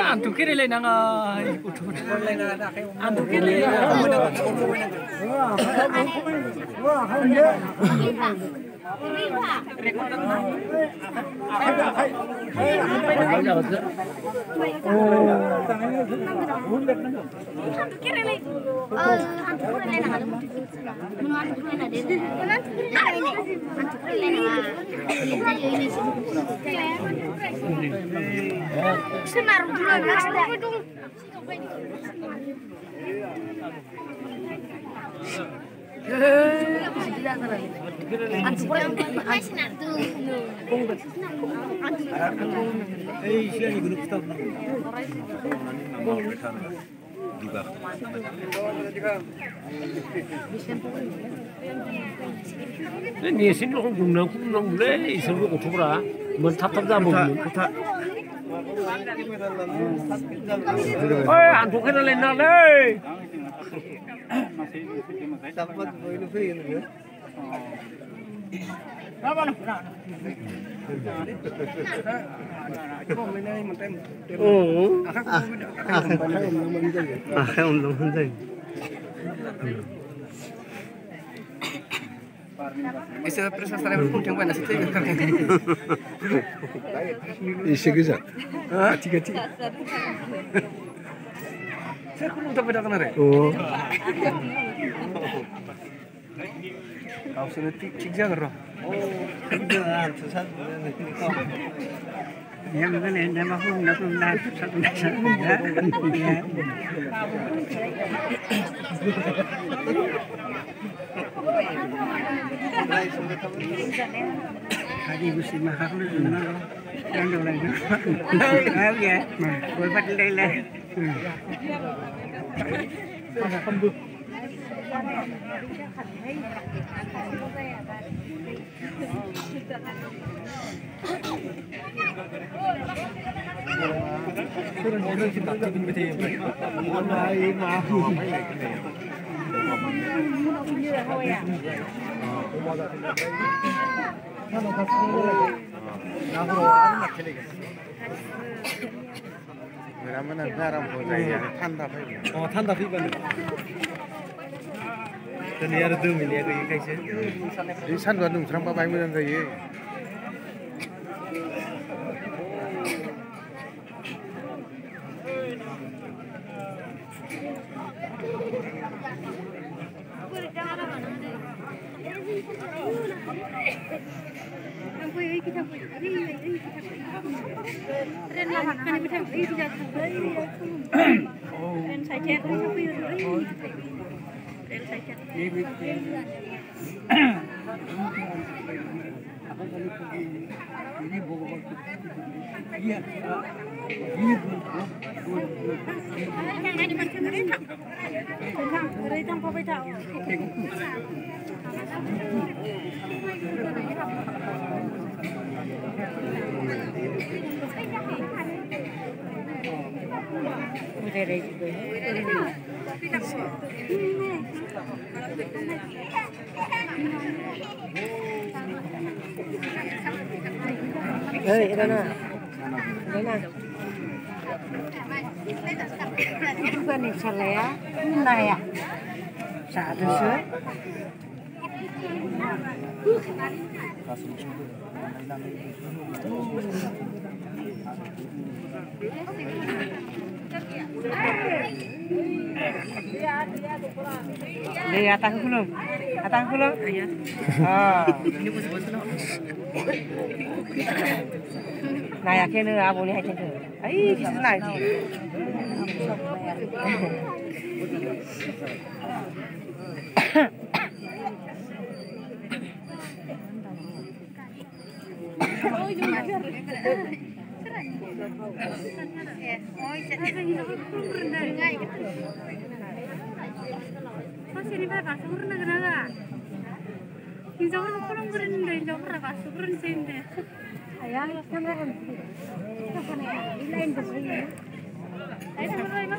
Antu kiri le nanga ikut antu kiri Ini sini orang gunung boleh, iseng aku coba, mentap-tap dah boleh. Oh, antuk kena lena le. Dapat boleh free ni. Esa presa sale berputing pada situ. Isi kerja. Tiga. Saya pun tak pada kena re. Oh. Kau sudah cik jaga roh. Oh, jangan susah. Yang mana yang nama pun nak satu. Hari mesti mahal dulu mana? Yang dulu lagi. Oh ya, boleh pakai lah. Ada kembung. Ramai orang boleh tanda pun. Oh, tanda pun boleh. Dan ni ada 2 miliar ke kaisa. Ini sangat nung serang apa yang mana saya? Bukan ini saya, naya, saat itu. Lihat aku belum? Iya. Ini pun sebetulnya. Nah, yakin apa boleh aja tu. Ai, bisa naik. Ini berapa? Sempurna kenapa? Insya Allah kurang berendah, insya Allah berapa? Sempurna sini. Ayah, sama kan? Ini lain bersih. Ayah sama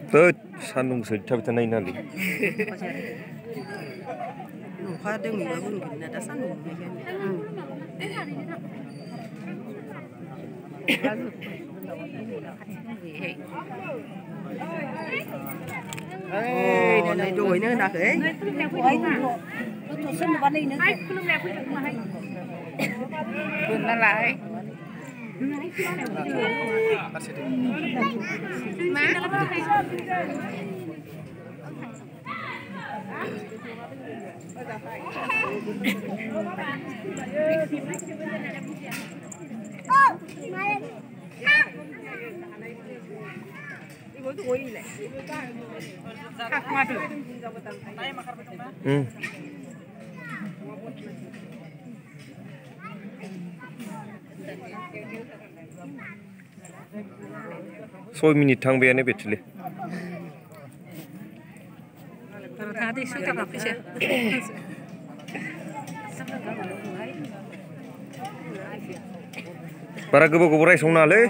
सान्दुंसो थाबाय थानाय नालाय अखा दोमैबाबो मोनगोन ना दा सान्दुं नै दहायनो होनाखै नालाय Soi minit थांबायानो बेटले बारा गोबाव रायसंनाङालै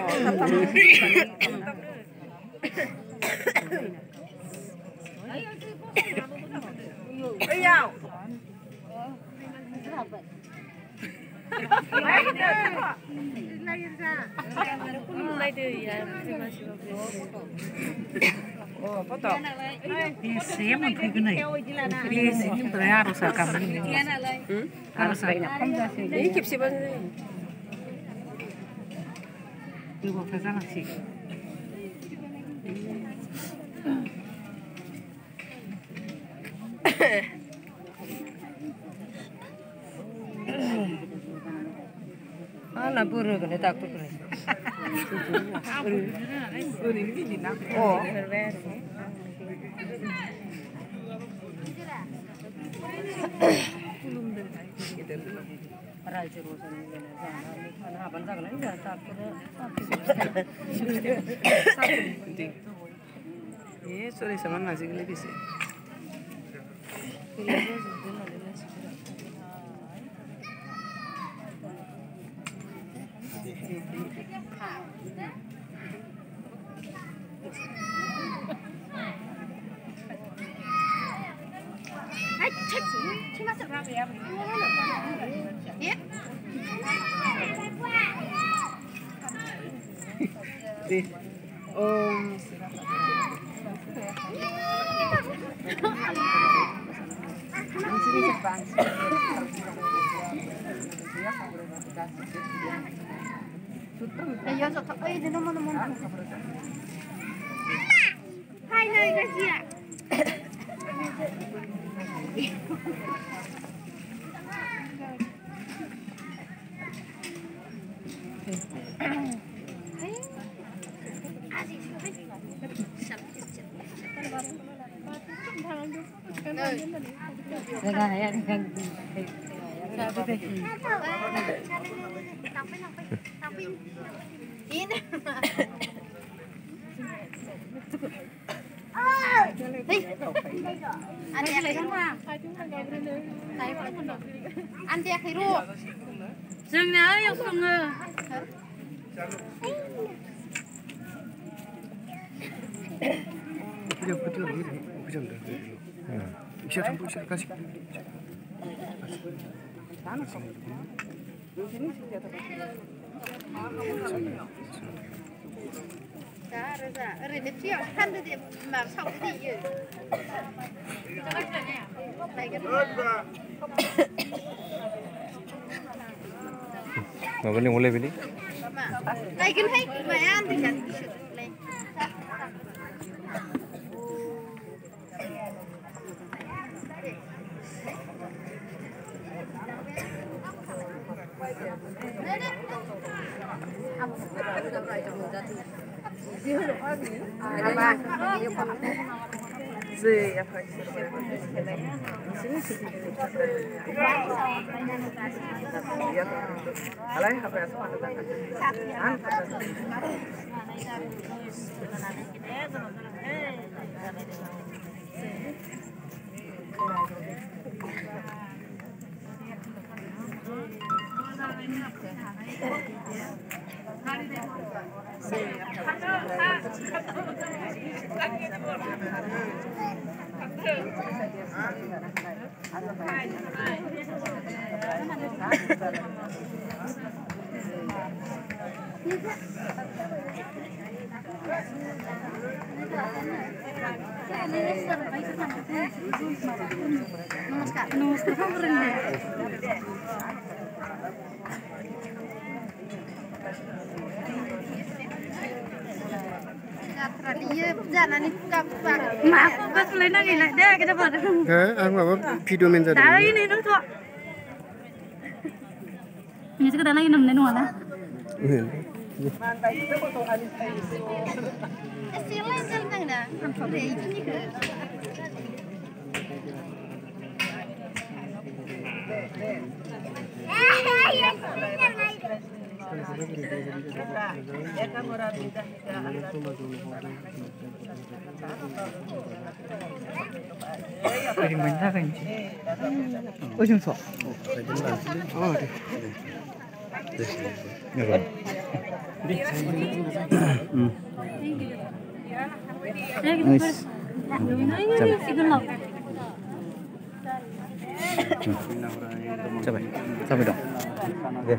Ana buru kan tak tu kan. Oh. Ini sorry sama nasi lebih sih. Ăn chè thấy ruột. Dừng nào yêu không ngờ. Rồi đến chiều khăn thì mà xong cái gì vậy? Mà vẫn ngồi lên bên đi. Này cái này mày ăn thì chẳng lên. जानानै पुगा माखौ गोसोलायना गैला दे kita pada आं माबा video main जादों दा ini nang थ' ini sekedar lagi nemenin nang mana silain jalan dah sampai ini ke Dari mana kan? Ujung sok. Oh, nice Sampai. Sampai dong. Oke.